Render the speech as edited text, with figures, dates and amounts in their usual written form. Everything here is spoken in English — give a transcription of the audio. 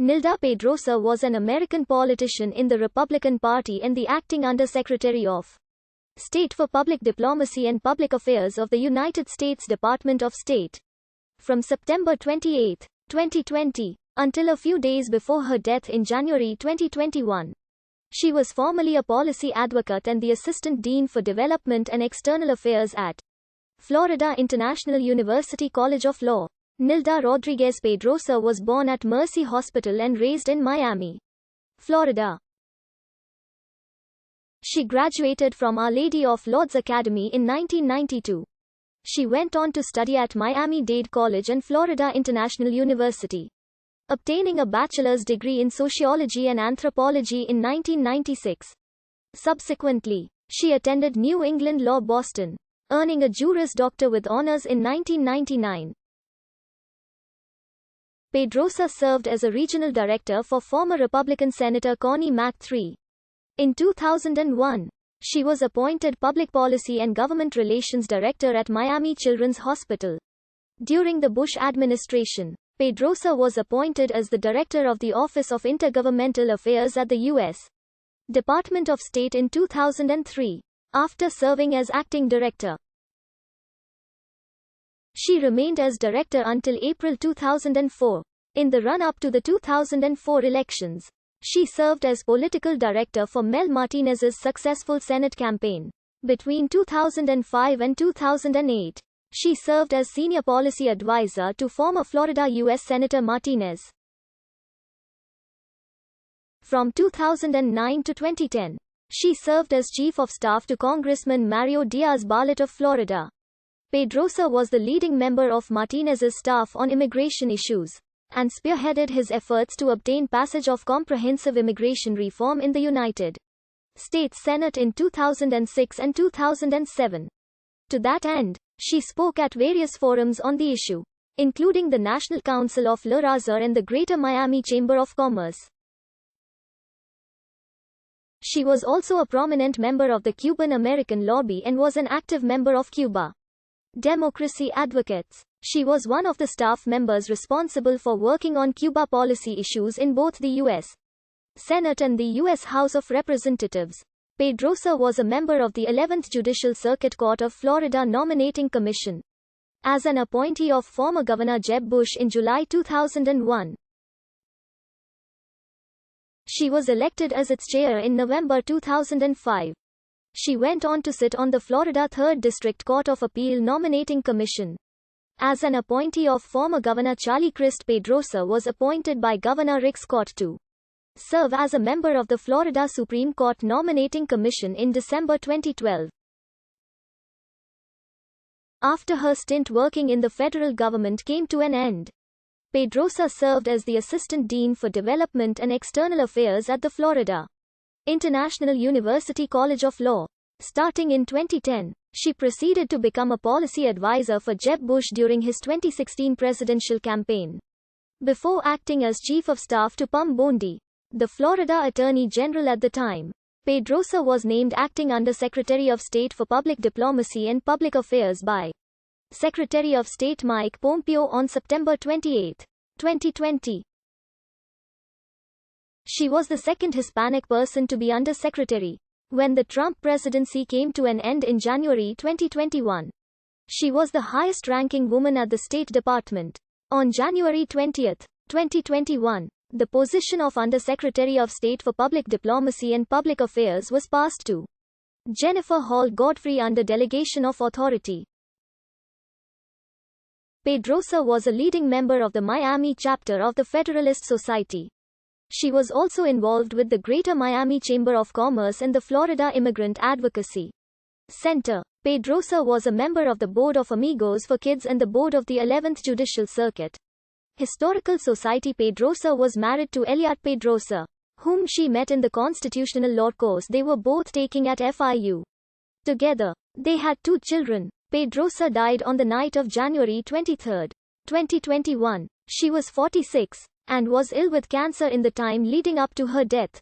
Nilda Pedrosa was an American politician in the Republican Party and the acting Under-Secretary of State for Public Diplomacy and Public Affairs of the United States Department of State. From September 28, 2020, until a few days before her death in January 2021. She was formerly a policy advocate and the Assistant Dean for Development and External Affairs at Florida International University College of Law. Nilda Rodriguez Pedrosa was born at Mercy Hospital and raised in Miami, Florida. She graduated from Our Lady of Lourdes Academy in 1992. She went on to study at Miami-Dade College and Florida International University, obtaining a bachelor's degree in sociology and anthropology in 1996. Subsequently, she attended New England Law Boston, earning a Juris Doctor with honors in 1999. Pedrosa served as a regional director for former Republican Senator Connie Mack III. In 2001, she was appointed Public Policy and Government Relations Director at Miami Children's Hospital. During the Bush administration, Pedrosa was appointed as the Director of the Office of Intergovernmental Affairs at the U.S. Department of State in 2003, after serving as acting director. She remained as director until April 2004. In the run-up to the 2004 elections, she served as political director for Mel Martinez's successful Senate campaign. Between 2005 and 2008, she served as senior policy advisor to former Florida U.S. Senator Martinez. From 2009 to 2010, she served as chief of staff to Congressman Mario Diaz-Balart of Florida. Pedrosa was the leading member of Martinez's staff on immigration issues, and spearheaded his efforts to obtain passage of comprehensive immigration reform in the United States Senate in 2006 and 2007. To that end, she spoke at various forums on the issue, including the National Council of La Raza and the Greater Miami Chamber of Commerce. She was also a prominent member of the Cuban American Lobby and was an active member of Cuba Democracy Advocates. She was one of the staff members responsible for working on Cuba policy issues in both the U.S. Senate and the U.S. House of Representatives. Pedrosa was a member of the 11th Judicial Circuit Court of Florida Nominating Commission, as an appointee of former Governor Jeb Bush in July 2001. She was elected as its chair in November 2005. She went on to sit on the Florida 3rd District Court of Appeal Nominating Commission. As an appointee of former Governor Charlie Crist, Pedrosa was appointed by Governor Rick Scott to serve as a member of the Florida Supreme Court Nominating Commission in December 2012. After her stint working in the federal government came to an end, Pedrosa served as the Assistant Dean for Development and External Affairs at the Florida International University College of Law. Starting in 2010, she proceeded to become a policy advisor for Jeb Bush during his 2016 presidential campaign, before acting as Chief of Staff to Pam Bondi, the Florida Attorney General at the time. Pedrosa was named acting Under-Secretary of State for Public Diplomacy and Public Affairs by Secretary of State Mike Pompeo on September 28, 2020. She was the second Hispanic person to be Under-Secretary when the Trump presidency came to an end in January 2021. She was the highest-ranking woman at the State Department. On January 20, 2021, the position of Under-Secretary of State for Public Diplomacy and Public Affairs was passed to Jennifer Hall Godfrey under delegation of authority. Pedrosa was a leading member of the Miami chapter of the Federalist Society. She was also involved with the Greater Miami Chamber of Commerce and the Florida Immigrant Advocacy Center. Pedrosa was a member of the Board of Amigos for Kids and the Board of the 11th Judicial Circuit Historical Society. Pedrosa was married to Eliot Pedrosa, whom she met in the constitutional law course they were both taking at FIU. Together, they had 2 children. Pedrosa died on the night of January 23, 2021. She was 46, and was ill with cancer in the time leading up to her death.